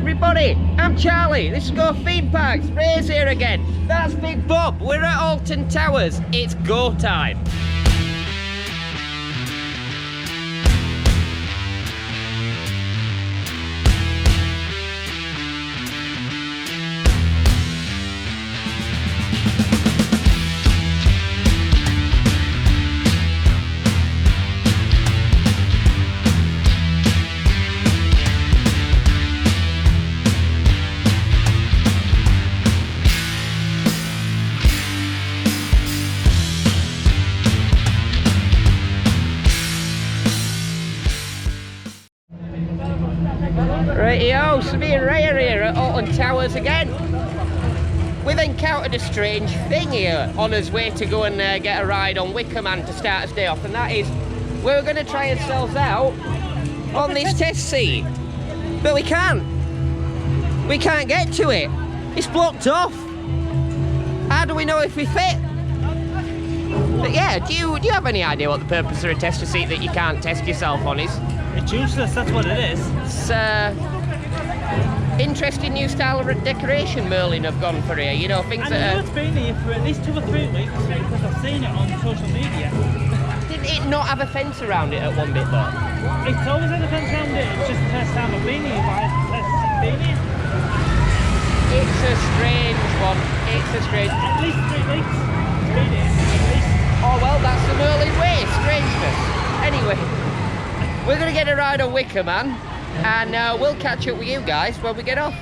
everybody, I'm Charlie. This is Go Theme Parks. Ray's here again. That's Big Bob. We're at Alton Towers. It's go time. Rightio, so me and Ray are here at Alton Towers again. We've encountered a strange thing here on his way to go and get a ride on Wickerman to start his day off, and that is we're going to try ourselves out on this test seat, but we can't. We can't get to it. It's blocked off. How do we know if we fit? But yeah, do you have any idea what the purpose of a tester seat that you can't test yourself on is? It's useless, that's what it is. It's interesting new style of decoration Merlin have gone for here. You know, things that it's been here for at least 2 or 3 weeks because I've seen it on social media. Did it not have a fence around it at one bit though? It's always had a fence around it, it's just the first time I've been here, but I've been here. It's a strange one. It's a strange... At least 3 weeks it's been here, at least. Oh well, that's the Merlin way, strangeness. Anyway, we're going to get a ride on Wickerman, and we'll catch up with you guys when we get off.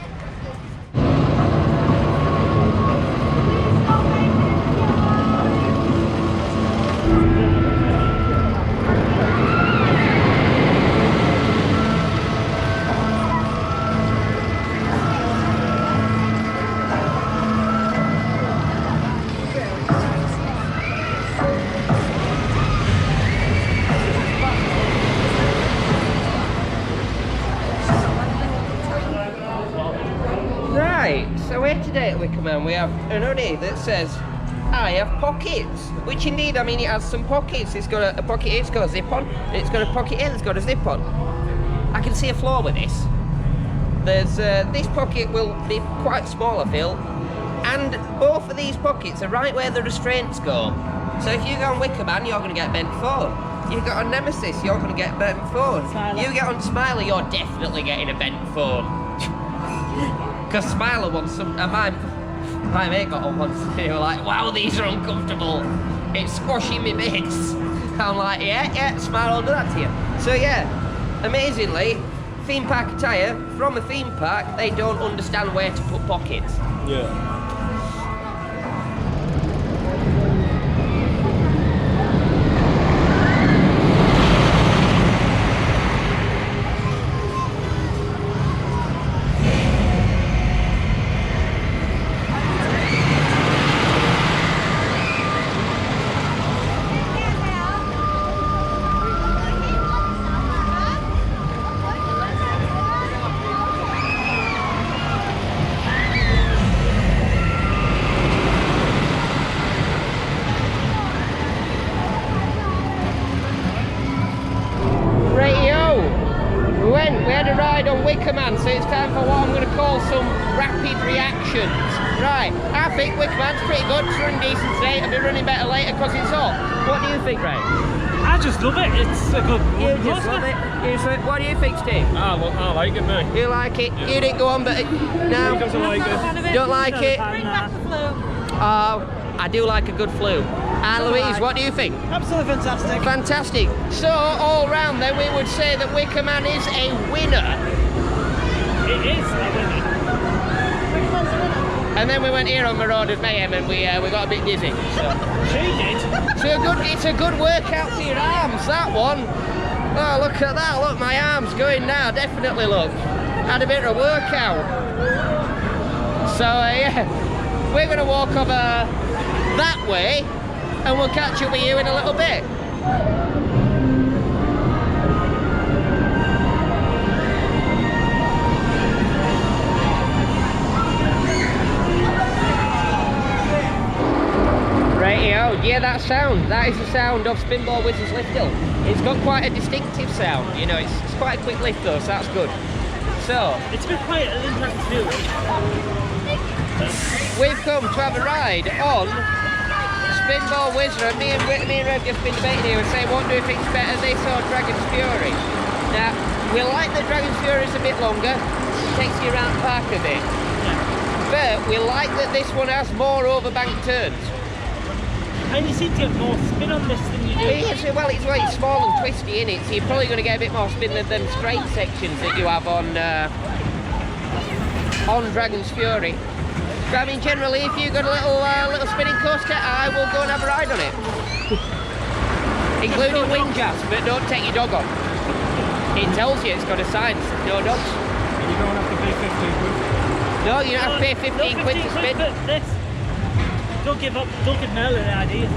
So here today at Wickerman we have an hoodie that says I have pockets, which indeed, I mean, it has some pockets. It's got a pocket here, it's got a zip on, and it's got a pocket here that's got a zip on. I can see a flaw with this. There's this pocket will be quite small, I feel, and both of these pockets are right where the restraints go. So if you go on Wickerman, you're going to get bent forward. You get on Nemesis, you're going to get bent forward. You get on Smiley, you're definitely getting a bent forward. Because Smiler wants some, my mate got on once, they were like, wow, these are uncomfortable. It's squashing me bits. I'm like, yeah, Smiler will do that to you. So yeah, amazingly, theme park attire, from a theme park, they don't understand where to put pockets. Yeah. We had a ride on Wickerman, so it's time for what I'm going to call some rapid reactions. Right, I think Wickerman's pretty good, it's running decent today, I'll be running better later because it's hot. What do you think, Ray? I just love it, it's a good You just love it. What do you think, Steve? I like it, mate. You like it? Yeah. You didn't go on, but no. He doesn't like it. Don't like it? Bring back the flu. Oh, I do like a good flu. And Louise, what do you think? Absolutely fantastic. Fantastic. So, all round then, we would say that Wickerman is a winner. It is a winner. And then we went here on Marauders Mayhem and we got a bit dizzy. So. She did. It's a good workout for your arms, that one. Oh, look at that. Look, my arm's going now. Definitely, look. Had a bit of a workout. So, yeah. We're going to walk over that way and we'll catch up with you in a little bit. Rightio, yeah, that sound. That is the sound of Spinball Whizzer's lift hill. It's got quite a distinctive sound, you know, it's quite a quick lift though, so that's good. So, It's a bit quiet at Lincoln Fury. we've come to have a ride on Spinball Whizzer, and me and Rev just been debating here and saying, what do you think's better, this or Dragon's Fury? Now, we like the Dragon's Fury is a bit longer, it takes you around the park a bit. But we like that this one has more overbank turns. And you seem to get more spin on this than you do. Yes, well, it's small and twisty in it, so you're probably going to get a bit more spin than them straight sections that you have on Dragon's Fury. But I mean, generally, if you've got a little spinning coaster, I will go and have a ride on it. Including wing jazz, but don't take your dog on. It tells you it's got a sign, no dogs. And you don't have to pay 15 quid. No, you don't have to pay 15 quid to spin. But this, don't give Merlin the idea.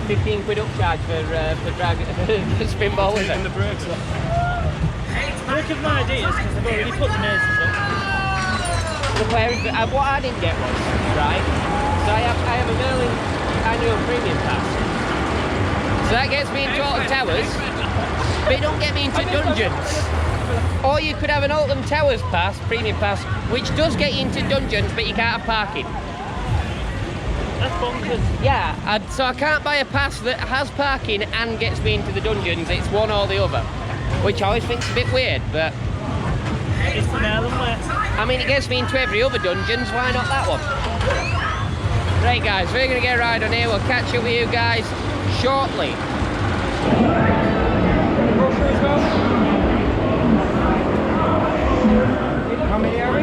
15 quid upcharge for Spinball Whizzer. Taking the brakes off. Don't give them ideas because they've already put the names up. What I didn't get was, right, so I have a Merlin annual premium pass. So that gets me into Alton Towers, but it don't get me into dungeons. Or you could have an Alton Towers pass, premium pass, which does get you into dungeons, but you can't have parking. That's bonkers. Yeah, so I can't buy a pass that has parking and gets me into the dungeons. It's one or the other, which I always think's a bit weird, but It's the Merlin way. I mean, it gets me into every other dungeons, why not that one? Right guys, we're going to get a ride on here, we'll catch up with you guys shortly. How many are we?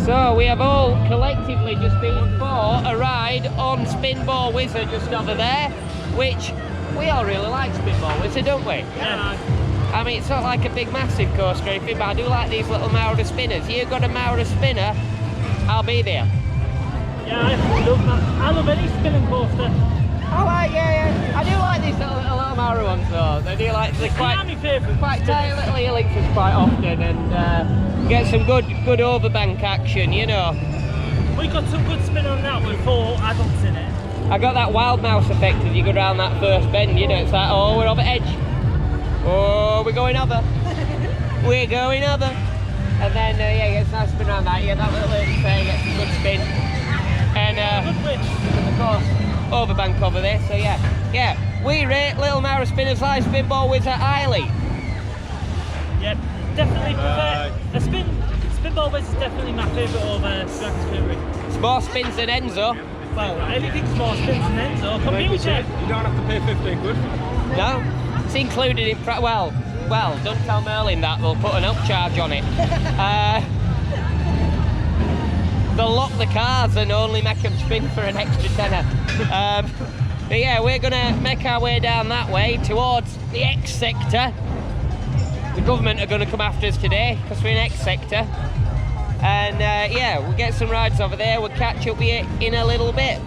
So we have all collectively just been for a ride on Spinball Whizzer just over there, which we all really like Spinball Whizzer, don't we? Yeah. I mean, it's not like a big massive coaster or anything, but I do like these little Maura spinners. You've got a Maura spinner, I'll be there. Yeah, I love that. I love any spinning coaster. I like, yeah. I do like these little Maura ones though. They do like, they're They are my favourite. quite tiny little helixes quite often, and get some good overbank action, you know. We got some good spin on that with 4 adults in it. I got that wild mouse effect as you go down that first bend, you know, it's like, oh, we're over edge. Oh, we're going other. We're going other. And then, yeah, gets a nice spin around that. Yeah, that little lady there gets a good spin. And, Good width. of course, overbank over there, so yeah. Yeah, we rate Little Maura spinners like Spinball Whizzer highly. Yep, definitely prefer. A Spinball Whizzer is definitely my favourite over Dragon's Fury. It's more spins than Enzo. Well, anything's more spins than Enzo. Computer check. You don't have to pay 15 quid. No? It's included in, well, don't tell Merlin that, they'll put an upcharge on it. They'll lock the cars and only make them spin for an extra tenner. But yeah, we're gonna make our way down that way towards the X sector. The government are gonna come after us today because we're in X sector. And yeah, we'll get some rides over there. We'll catch up with you in a little bit.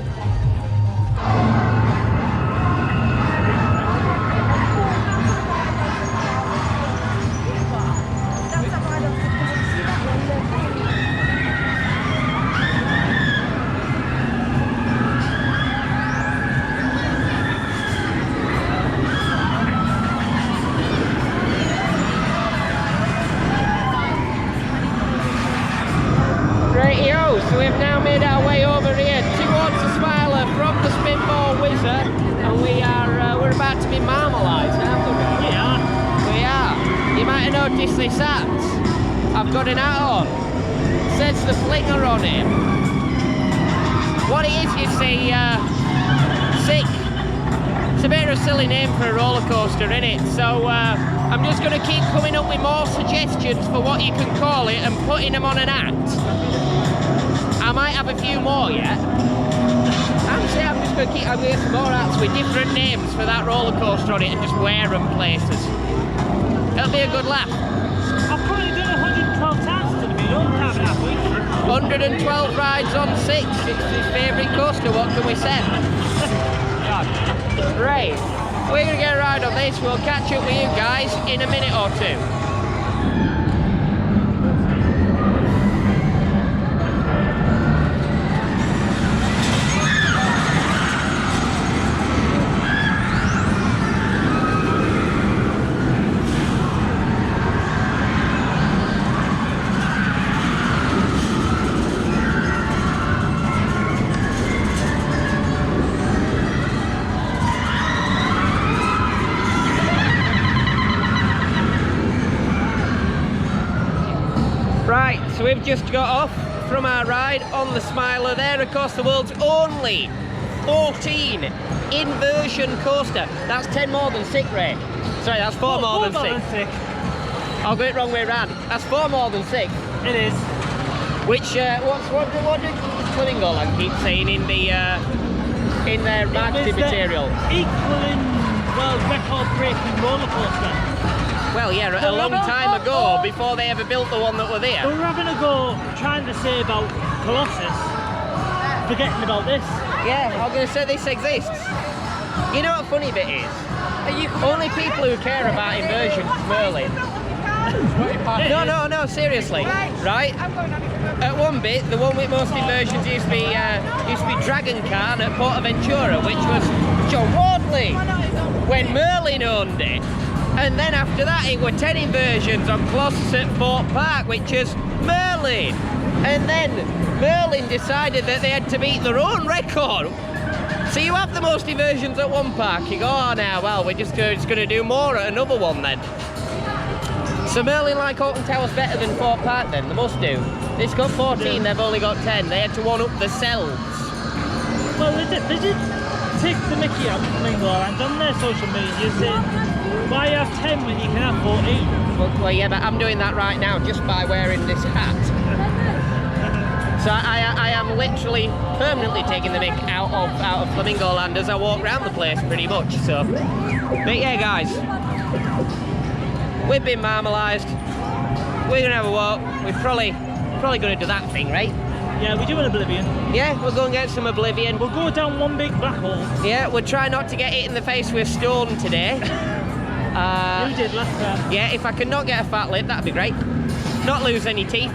Whizzer, and we're about to be marmalised, aren't we? We are. We are. You might have noticed this hat. I've got an hat on. It says the flinger on it. What it is, you see, sick. It's a bit of a silly name for a roller coaster, isn't it? So I'm just going to keep coming up with more suggestions for what you can call it and putting them on an hat. I might have a few more yet. I'm just going to keep having some more hats with different names for that roller coaster on it and just wear them places. It'll be a good laugh. I've probably done 112 times to the don't have it, have we? 112 rides on 6. It's his favourite coaster, what can we say? Right, we're going to get a ride on this. We'll catch up with you guys in a minute or two. Right, so we've just got off from our ride on the Smiler there. Of course, the world's only 14 inversion coaster. That's 10 more than 6, Ray. Sorry, that's 4 more than 6. I'll go it wrong way round. That's 4 more than 6. It is. Which, what did Flamingoland keep saying in their marketing material? Equaling world record breaking roller coaster. Well, yeah, a long time ago, before they ever built the one that were there. We're having a go trying to say about Colossus, forgetting about this. Yeah, I'm going to say this exists. You know what the funny bit is? Only people who care about inversions, Merlin. No, seriously, right? At one bit, the one with most inversions used to be Dragon Khan at Portaventura, which was John Wardley, when Merlin owned it. And then after that, it were 10 inversions on Colossus at Fort Park, which is Merlin. And then Merlin decided that they had to beat their own record. So you have the most inversions at one park. You go, oh, now, well, we're just going to do more at another one then. So Merlin like Alton Towers better than Fort Park then? They must do. It's got 14, they've only got 10. They had to one up themselves. Well, they did take the mickey out of Flamingoland on their social media saying, why have 10 when you can have 14? Well, yeah, but I'm doing that right now just by wearing this hat. So I am literally permanently taking the mick out of Flamingoland as I walk around the place, pretty much. So, but yeah, guys, we've been marmalised. We're gonna have a walk. We're probably gonna do that thing, right? Yeah, we do an Oblivion. Yeah, we'll go and get some Oblivion. We'll go down one big black hole. Yeah, we'll try not to get hit in the face with a stone today. You did last time. Yeah, if I can not get a fat lip, that'd be great. Not lose any teeth.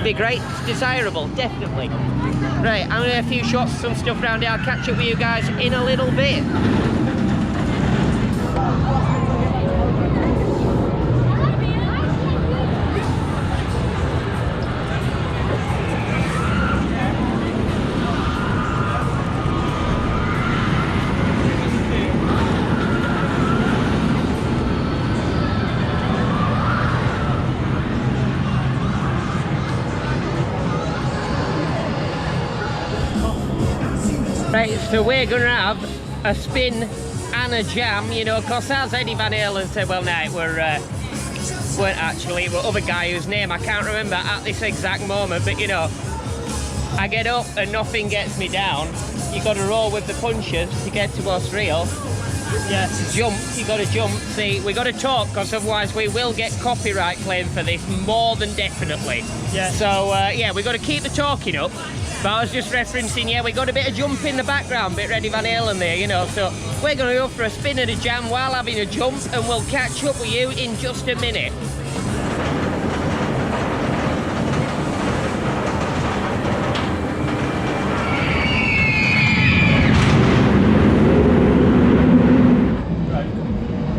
Be great. It's desirable, definitely. Right, I'm gonna do a few shots, some stuff around here. I'll catch up with you guys in a little bit. Right, so we're going to have a spin and a jam, you know, because as Eddie Van Halen said, well, no, weren't actually, it were other guy whose name I can't remember at this exact moment, but you know, I get up and nothing gets me down. You got to roll with the punches to get to what's real. Yeah, to jump, you got to jump. See, we got to talk, because otherwise we will get copyright claim for this, more than definitely. Yeah. So, yeah, we got to keep the talking up. But I was just referencing, yeah, we got a bit of jump in the background, bit Eddie Van Halen there, you know, so we're going to go for a spin and a jam while having a jump, and we'll catch up with you in just a minute.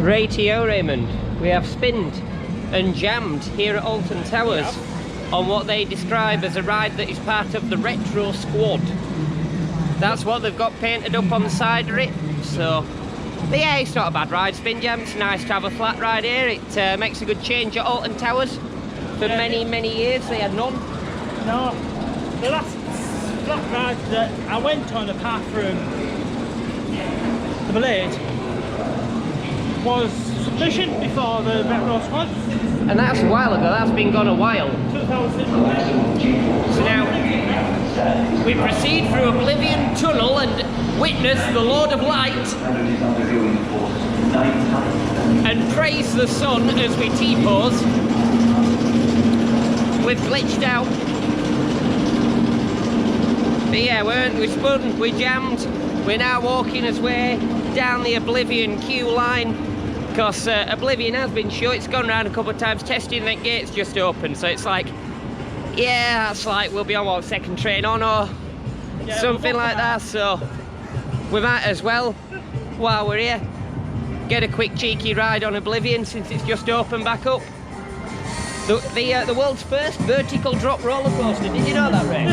Rightio, Raymond, we have spinned and jammed here at Alton Towers. Yep. On what they describe as a ride that is part of the retro squad. That's what they've got painted up on the side of it. So, but yeah, it's not a bad ride, Spin Jam. It's nice to have a flat ride here. It makes a good change at Alton Towers. For many years they had none. No, the last flat ride that I went on apart from the Blade was Submission before the Retro Squad. And that's a while ago, that's been gone a while. 2000. So now we proceed through Oblivion Tunnel and witness the Lord of Light and praise the sun as we T-pose. We've glitched out. But yeah, we spun, we jammed. We're now walking his way down the Oblivion queue line because Oblivion has been shut. It's gone around a couple of times testing, that gate's just open. So it's like, yeah, that's like we'll be on what, second train on or something like that. So we might as well, while we're here, get a quick cheeky ride on Oblivion since it's just opened back up. The world's first vertical drop roller coaster. Did you know that, Ray?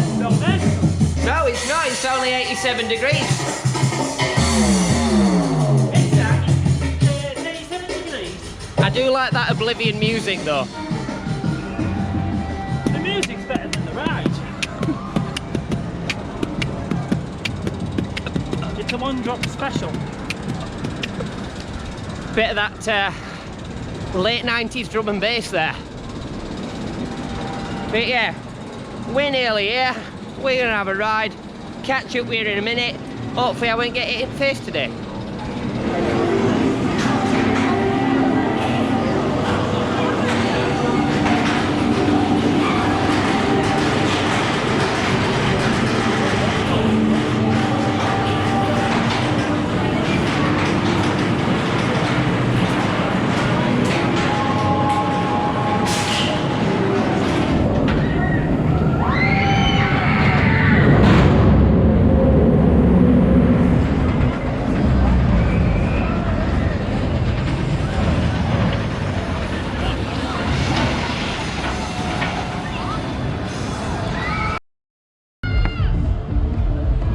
No, it's not. It's only 87 degrees. It's 87 degrees. I do like that Oblivion music, though. The music's better than the ride. It's a one-drop special. Bit of that late 90s drum and bass there. But yeah, we're nearly here. We're gonna have a ride. Catch up with you in a minute. Hopefully I won't get hit in the face today.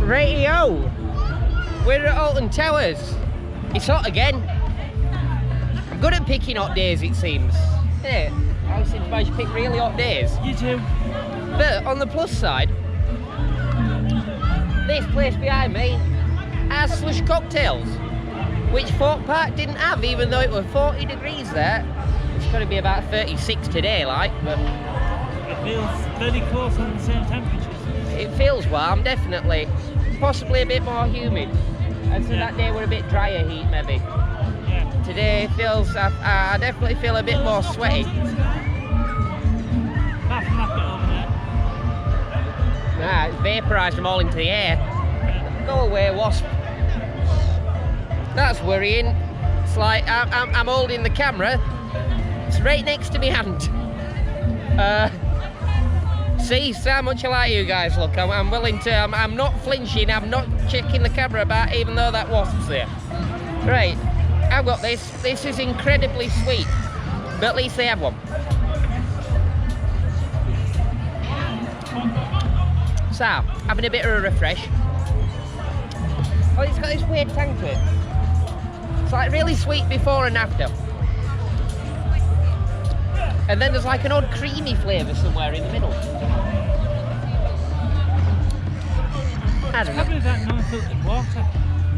Radio, we're at Alton Towers. It's hot again. I'm good at picking hot days, it seems. Yeah, I seem to manage to pick really hot days. You too. But on the plus side, this place behind me has slush cocktails, which Fort Park didn't have, even though it was 40 degrees there. It's going to be about 36 today, like, but It feels very close on the same temperatures. it feels warm, definitely. Possibly a bit more humid. And so that day we're a bit drier heat, maybe. Yeah. Today it feels, I definitely feel a bit more sweaty. Apart from that bit over there. Nah, it's vaporised them all into the air. Go away, wasp. That's worrying. It's like I'm holding the camera. It's right next to my hand. See how much I like you guys. Look, I'm willing to. I'm not flinching. I'm not checking the camera back, even though that wasp's there. Right, I've got this. This is incredibly sweet, but at least they have one. So, having a bit of a refresh. Oh, it's got this weird tang to it. It's like really sweet before and after. And then there's like an odd creamy flavour somewhere in the middle. I don't know. Probably that non-filtered water.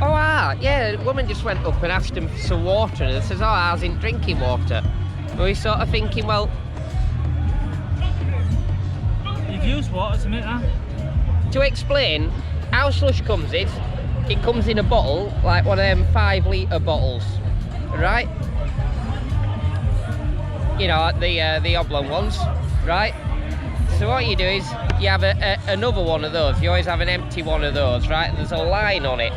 Oh, yeah, the woman just went up and asked him for some water and says, oh, ours isn't drinking water. And we're sort of thinking, well... You've used water to make that? To explain, how slush comes is, it comes in a bottle, like one of them 5 litre bottles, right? You know, the oblong ones, right? So what you do is, you have another one of those. You always have an empty one of those, right? And there's a line on it.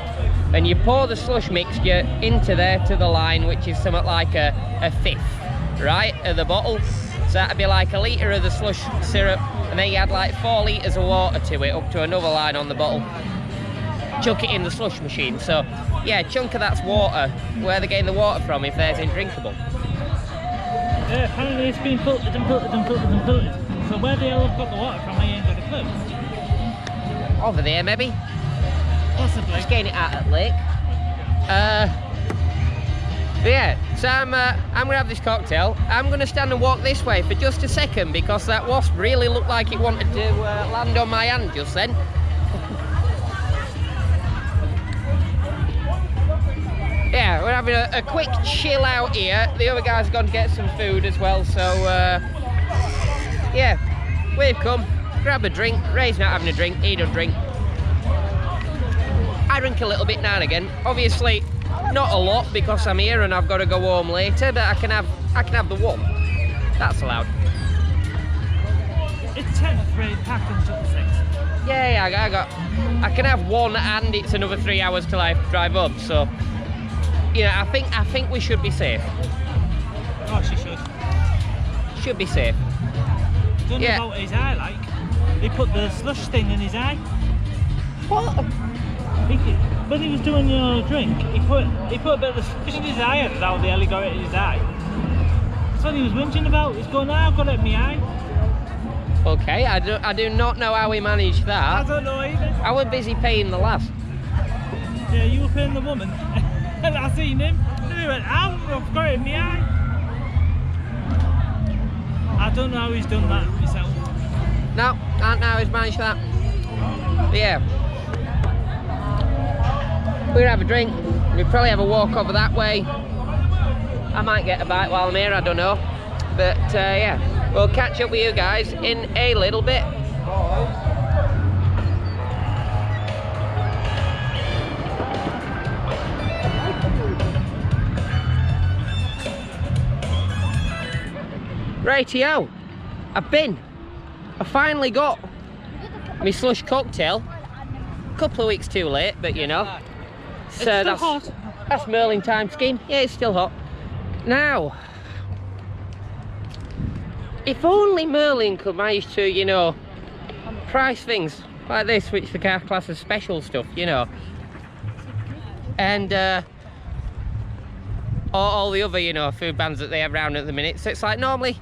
And you pour the slush mixture into there to the line, which is something like a fifth, right, of the bottle. So that'd be like a litre of the slush syrup, and then you add like 4 litres of water to it, up to another line on the bottle. Chuck it in the slush machine. So, yeah, a chunk of that's water. Where they're getting the water from if theirs ain't drinkable. Yeah, apparently it's been filtered and filtered and filtered and filtered. So where the hell have got the water from, I ain't got a clue. Over there, maybe. Possibly. Just getting it out at the lake. But yeah, so I'm gonna have this cocktail. I'm gonna stand and walk this way for just a second because that wasp really looked like it wanted to land on my hand just then. Yeah, we're having a quick chill out here. The other guy's gone to get some food as well, so yeah, we've come, grab a drink. Ray's not having a drink, he don't drink. I drink a little bit now and again. Obviously, not a lot because I'm here and I've got to go home later, but I can have the one. That's allowed. It's 10 to 3, packed until 6. Yeah, I can have one and it's another 3 hours till I drive home, so yeah, I think we should be safe. Oh, she should. Should be safe. Don't know about his eye, like. He put the slush thing in his eye. What? When he was doing your drink, he put a bit of the slush in his eye, and how the hell he got it in his eye. That's what he was whinging about. He's going, I've got it in my eye. Okay, I do not know how we managed that. I don't know either. I was busy paying the lass. Yeah, you were paying the woman. And I seen him, and he went, I've got it in my eye. I don't know how he's done that myself. No, I don't know how he's managed that. But yeah. We're gonna have a drink. We'll probably have a walk over that way. I might get a bite while I'm here, I don't know. But yeah, we'll catch up with you guys in a little bit. Rightio, I finally got my slush cocktail. A couple of weeks too late, but you know. So it's still hot. That's Merlin time scheme. Yeah, it's still hot. Now, if only Merlin could manage to, you know, price things like this, which the car class as special stuff, you know. And all the other, you know, food bands that they have around at the minute. So it's like normally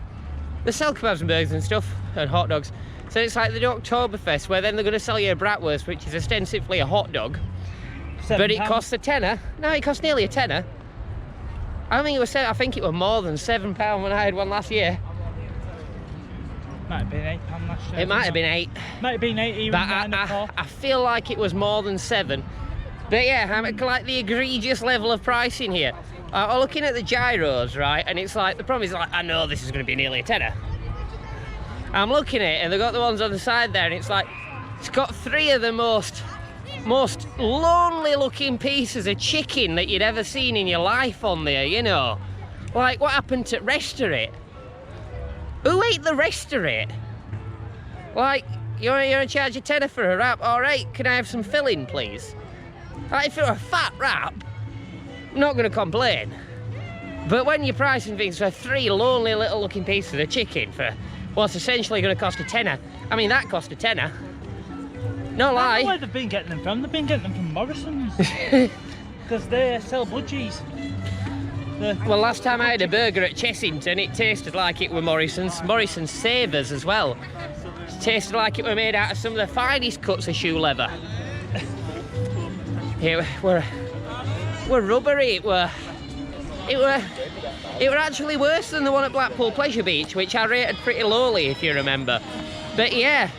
they sell kebabs and burgers and stuff and hot dogs. So it's like the Oktoberfest where then they're going to sell you a bratwurst, which is ostensibly a hot dog. But it costs a tenner. No, it costs nearly a tenner. I think it was more than £7 when I had one last year. Might have been £8 last year. It might have been 8. Might have been 8 even. But I feel like it was more than 7. But yeah, I'm at like the egregious level of pricing here. I'm looking at the gyros, right, and it's like, the problem is like, I know this is going to be nearly a tenner. I'm looking at it and they've got the ones on the side there and it's like, it's got 3 of the most lonely looking pieces of chicken that you'd ever seen in your life on there, you know. Like, what happened to rest of it? Who ate the rest of it? Like, you're gonna charge a tenner for a wrap? Alright, can I have some filling, please? Like, if it were a fat wrap, I'm not gonna complain. But when you're pricing things for 3 lonely little looking pieces of chicken for what's essentially gonna cost a tenner, I mean, that cost a tenner. No lie. I don't know where they've been getting them from. They've been getting them from Morrison's. Because they sell budgies. Well, last time I had a burger at Chessington, it tasted like it were Morrison's. Morrison's Savers as well. It tasted like it were made out of some of the finest cuts of shoe leather. It were rubbery. It were actually worse than the one at Blackpool Pleasure Beach, which I rated pretty lowly, if you remember. But yeah,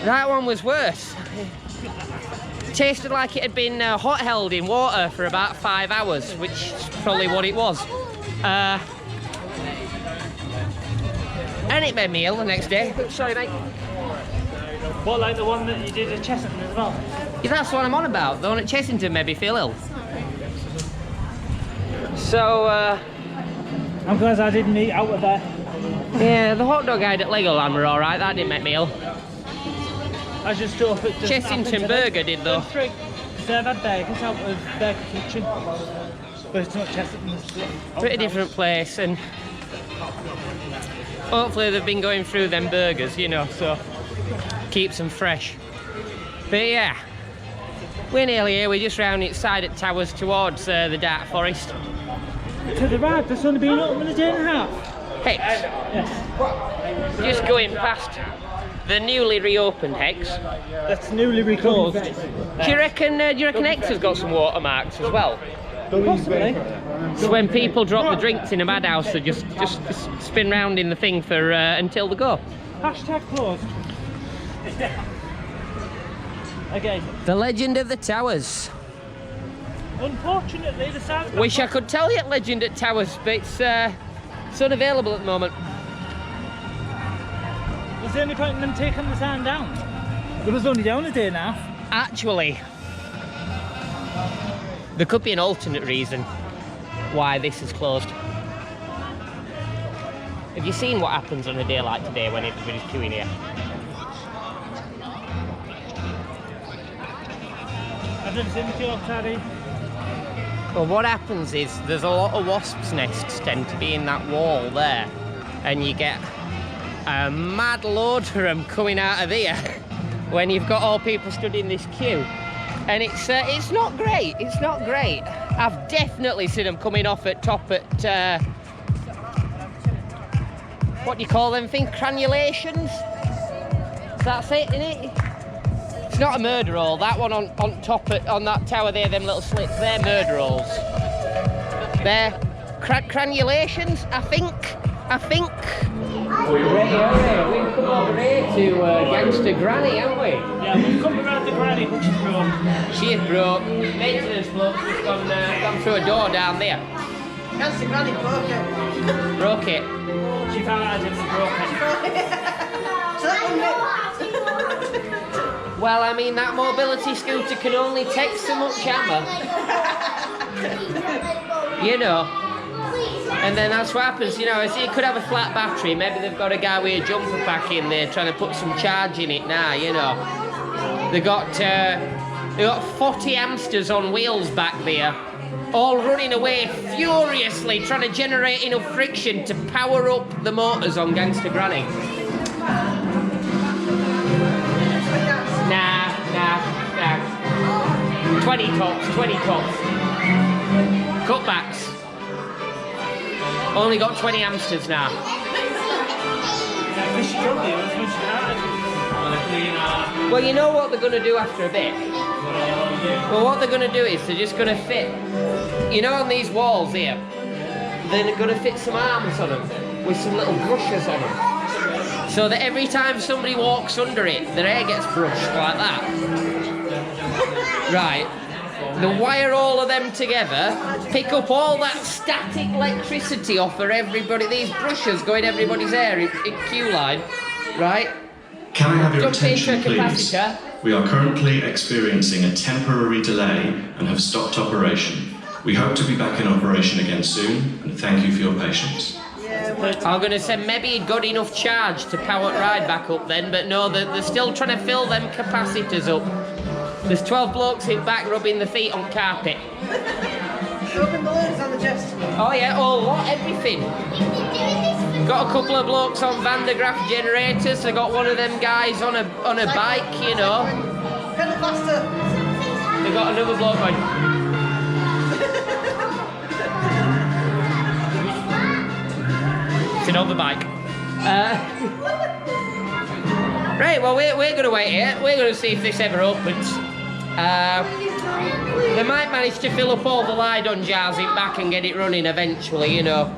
that one was worse. It tasted like it had been hot held in water for about 5 hours, which is probably what it was. And it made me ill the next day. Sorry, mate. What, like the one that you did at Chessington as well? Yeah, that's what I'm on about. The one at Chessington made me feel ill. So, I'm glad I didn't eat out of there. yeah, the hot dog I had at Legoland were alright. That didn't make me ill. I just stood up at Chessington Burger did though. They've had burgers out of their kitchen. But it's not Chessington's. Pretty different place, and hopefully they've been going through them burgers, you know, so keeps them fresh. But yeah, we're nearly here. We're just round its side at Towers towards the Dark Forest. To the right, that's only been open a day and a half. Hey, Yes. just going past the newly reopened Hex. That's newly reclosed. Do you reckon Hex has got some watermarks as well? Possibly. So when people drop the drinks in a madhouse, they just spin round in the thing for until they go. Hashtag closed. Okay. The Legend of the Towers. Unfortunately, the sound. Wish I could tell you Legend at Towers, but it's unavailable at the moment. Was there any point in them taking the sound down? It was only down a day and a half. Actually, there could be an alternate reason why this is closed. Have you seen what happens on a day like today when everybody's queuing here? I've never seen the queue up, Taddy. Well, what happens is there's a lot of wasps' nests tend to be in that wall there, and you get a mad load of them coming out of here when you've got all people stood in this queue, and it's not great. It's not great. I've definitely seen them coming off at top at what do you call them things? Cranulations? That's it, isn't it? It's not a murder hole. That one on top on that tower there, them little slits, they're murder holes. They're cranulations, I think. We've come over here to Gangster Granny, haven't we? Yeah, we've come around the Granny, which is broke. She is broke. Maintenance bloke's just gone through a door down there. Gangster Granny broke it. Broke it. She found out it was broken. So that one Well, I mean, that mobility scooter can only take so much hammer. You know. And then that's what happens, you know, you could have a flat battery, maybe they've got a guy with a jumper pack in there trying to put some charge in it now, you know. They got 40 hamsters on wheels back there, all running away furiously, trying to generate enough friction to power up the motors on Gangster Granny. Nah. 20 tops. Cutbacks. Only got 20 hamsters now. Well, you know what they're going to do after a bit? Well, what they're going to do is they're just going to fit, you know, on these walls here, they're going to fit some arms on them with some little brushes on them. So that every time somebody walks under it, their hair gets brushed like that. Right. They'll wire all of them together, pick up all that static electricity off for everybody, these brushes go in everybody's hair in queue line, right? Can I have your Jump attention, into a please? capacitor. We are currently experiencing a temporary delay and have stopped operation. We hope to be back in operation again soon, and thank you for your patience. I'm going to say maybe he'd got enough charge to power ride back up then, but no, they're still trying to fill them capacitors up. There's 12 blokes in back rubbing their feet on carpet. Rubbing balloons on the chest. Oh yeah, everything. Got a couple of blokes on Van de Graaff generators. They got one of them guys on a bike, you know. Pedal faster. They got another bloke going. It's another bike. Right, well we're going to wait here. We're going to see if this ever opens. They might manage to fill up all the Lydon jars in back and get it running eventually, you know.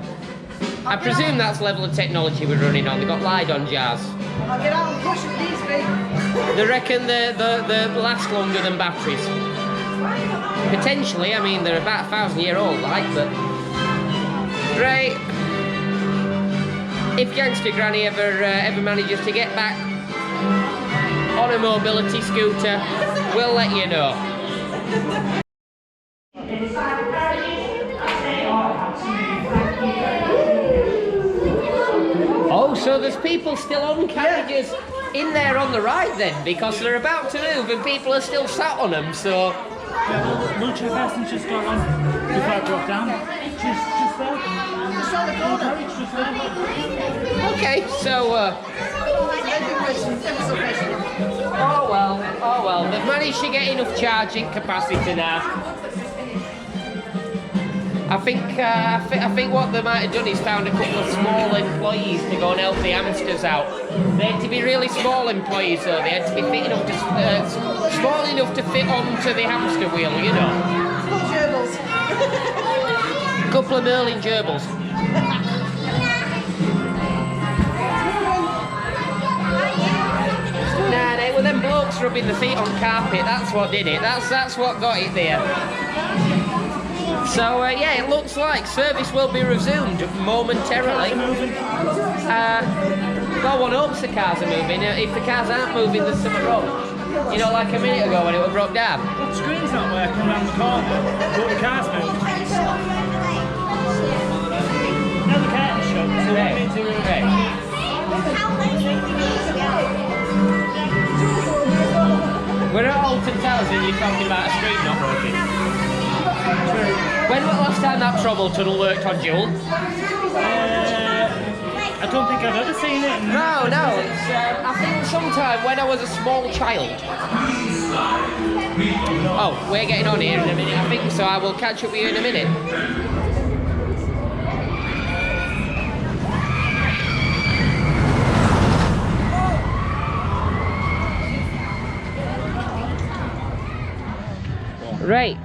I presume that's the level of technology we're running on. They've got Lydon jars. I'll get out and push it these feet. They reckon they last longer than batteries. Potentially, I mean, they're about 1,000-year-old, like, but... Right. If Gangster Granny ever manages to get back on a mobility scooter, we'll let you know. Oh, so there's people still on carriages in there on the ride then, because they're about to move and people are still sat on them, so... Wheelchair person just got on before I broke down. Just there. Just around the corner. Just there. Okay, so... Oh well, they've managed to get enough charging capacity now. I think what they might have done is found a couple of small employees to go and help the hamsters out. They had to be really small employees though, they had to be fit enough to, small enough to fit onto the hamster wheel, you know. Full gerbils. Couple of Merlin gerbils. Nah, they were them blokes rubbing the feet on carpet, that's what did it, that's what got it there. So yeah, it looks like service will be resumed momentarily. Well, one hopes the cars are moving. If the cars aren't moving, there's something wrong. You know, like a minute ago when it was broke down. Well, the screen's not working around the corner, but the car's moved. Now the curtain's shut, so that means we're okay. We're at Alton Towers and you're talking about a street not working. When was the last time that trouble tunnel worked on Jewel? I don't think I've ever seen it. No, it's, I think sometime when I was a small child. Oh, we're getting on here in a minute, I think, so I will catch up with you in a minute. Right,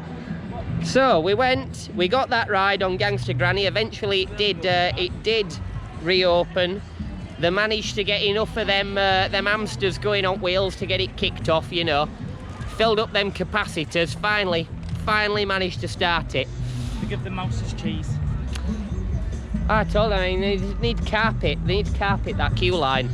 so we got that ride on Gangster Granny. Eventually it did reopen. They managed to get enough of them hamsters going on wheels to get it kicked off, you know. Filled up them capacitors, finally managed to start it. To give the mouses cheese. I told them, I mean, they need carpet that queue line.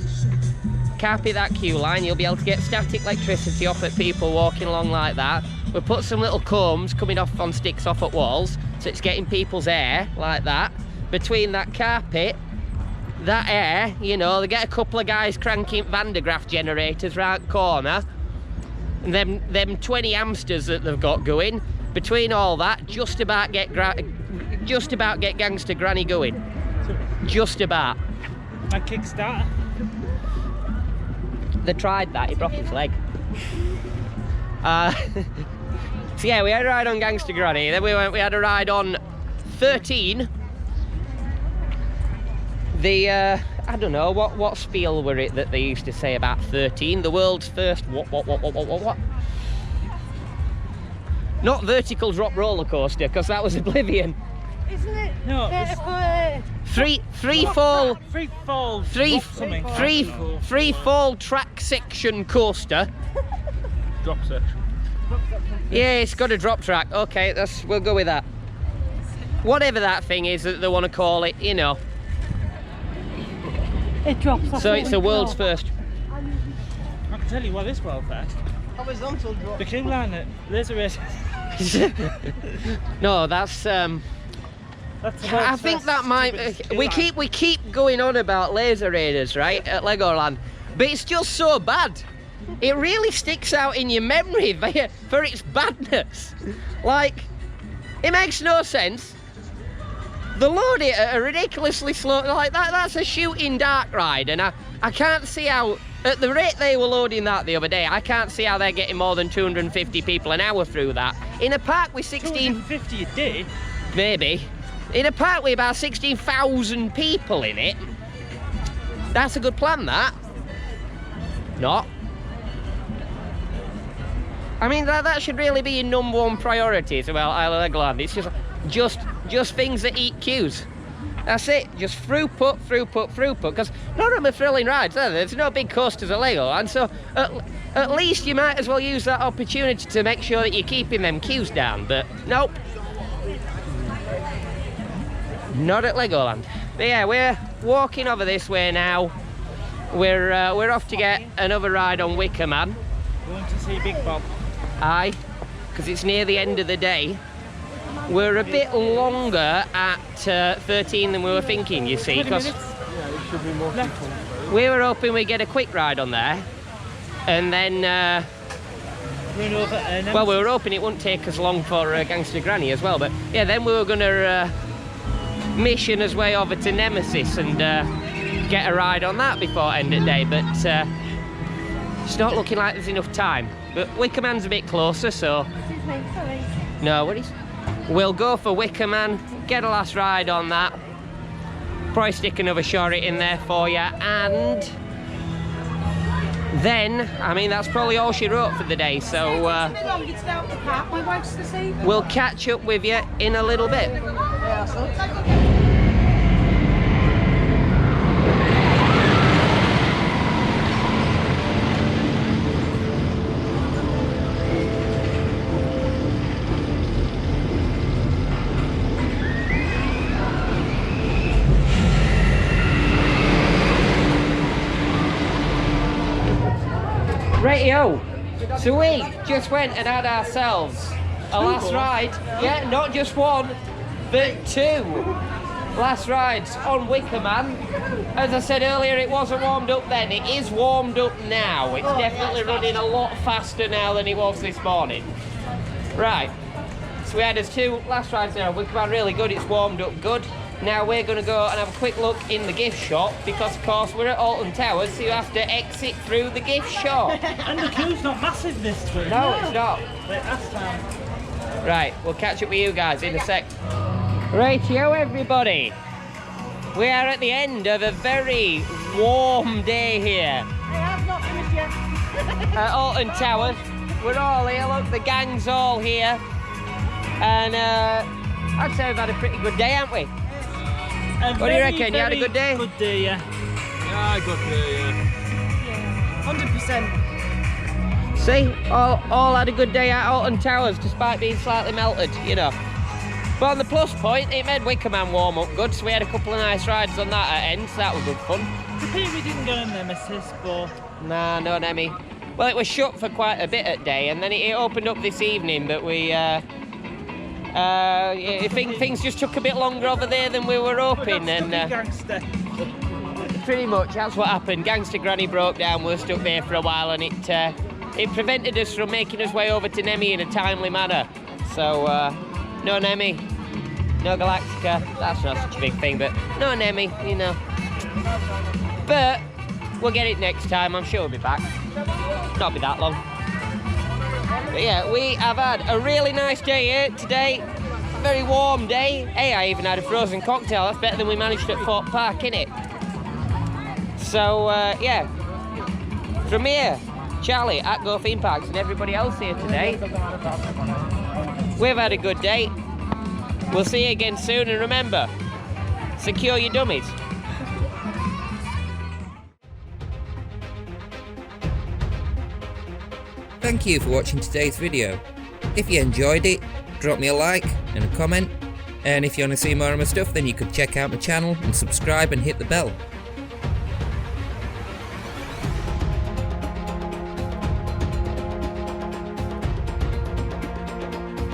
Carpet that queue line, you'll be able to get static electricity off at people walking along like that. We'll put some little combs coming off on sticks off at walls, so it's getting people's air like that. Between that carpet, that air, you know, they get a couple of guys cranking Van de Graaff generators round the corner, and them 20 hamsters that they've got going. Between all that, just about get Gangster Granny going. Just about. My Kickstarter. They tried that, he broke his leg. So yeah, we had a ride on Gangster Granny, then we had a ride on 13. The, I don't know, what spiel were it that they used to say about 13? The world's first, what? Not vertical drop roller coaster, because that was Oblivion. Isn't it? No, Free fall track section coaster. Drop section. Yeah, it's got a drop track. Okay, we'll go with that. Whatever that thing is that they want to call it, you know. It drops off. So it's the world's first. I can tell you what is world first. Horizontal drop. The queue line at Laser Race. No, that's That's the I world's think first that might stupidest queue we line. keep going on about laser raiders, right, at Legoland, but it's just so bad. It really sticks out in your memory for its badness. Like, it makes no sense. They load it at a ridiculously slow, like that's a shooting dark ride, and I can't see how, at the rate they were loading that the other day, I can't see how they're getting more than 250 people an hour through that. In a park with 250 a day? Maybe. In a park with about 16,000 people in it, that's a good plan, that. Not. I mean, that should really be your #1 priority as well, Isle of Legoland. It's just things that eat queues. That's it, just throughput, because none of them are thrilling rides, are there? There's no big coasters at Legoland, so at least you might as well use that opportunity to make sure that you're keeping them queues down, but nope. Not at Legoland. But yeah, we're walking over this way now. We're off to get another ride on Wickerman. Going to see Big Bob. Aye, because it's near the end of the day. We're a bit longer at 13 than we were thinking, you see, because we were hoping we'd get a quick ride on there, and then well, we were hoping it wouldn't take us long for Gangster Granny as well, but yeah, then we were going to mission us way over to Nemesis and get a ride on that before end of day, but it's not looking like there's enough time. But Wickerman's a bit closer, so no worries. We'll go for Wickerman, get a last ride on that, probably stick another shorty in there for you, and then, I mean, that's probably all she wrote for the day, so we'll catch up with you in a little bit. Yeah, so. Rightio, so we just went and had ourselves a last ride. Yeah, not just one, but two last rides on Wickerman. As I said earlier, it wasn't warmed up then, it is warmed up now. It's definitely running a lot faster now than it was this morning. Right, so we had us two last rides now on Wickerman, really good, it's warmed up good. Now we're going to go and have a quick look in the gift shop because, of course, we're at Alton Towers, so you have to exit through the gift shop. And the queue's not massive this week. No, it's not. Like last time. Right, we'll catch up with you guys in a sec. Rightio, everybody. We are at the end of a very warm day here I have not finished yet. at Alton Towers. We're all here, look, the gang's all here. And I'd say we've had a pretty good day, haven't we? What do you reckon? You had a good day? Good day, yeah. Yeah, good day, yeah. 100%. See, all had a good day at Alton Towers despite being slightly melted, you know. But on the plus point, it made Wickerman warm up good, so we had a couple of nice rides on that at end, so that was good fun. It's a pity we didn't go in Nemesis, but... Nah, no Nemi. Well, it was shut for quite a bit at day, and then it opened up this evening, but we... I think things just took a bit longer over there than we were hoping, and Gangster. pretty much that's what happened. Gangster Granny broke down, we were stuck there for a while, and it prevented us from making us way over to Nemi in a timely manner. So, no Nemi, no Galactica, that's not such a big thing, but no Nemi, you know. But we'll get it next time, I'm sure we'll be back. Not be that long. But yeah, we have had a really nice day here today. Very warm day. Hey, I even had a frozen cocktail. That's better than we managed at Fort Park, innit? So, yeah. From here, Charlie at Go Theme Parks and everybody else here today, we've had a good day. We'll see you again soon, and remember, secure your dummies. Thank you for watching today's video. If you enjoyed it, drop me a like and a comment. And if you want to see more of my stuff, then you could check out my channel and subscribe and hit the bell.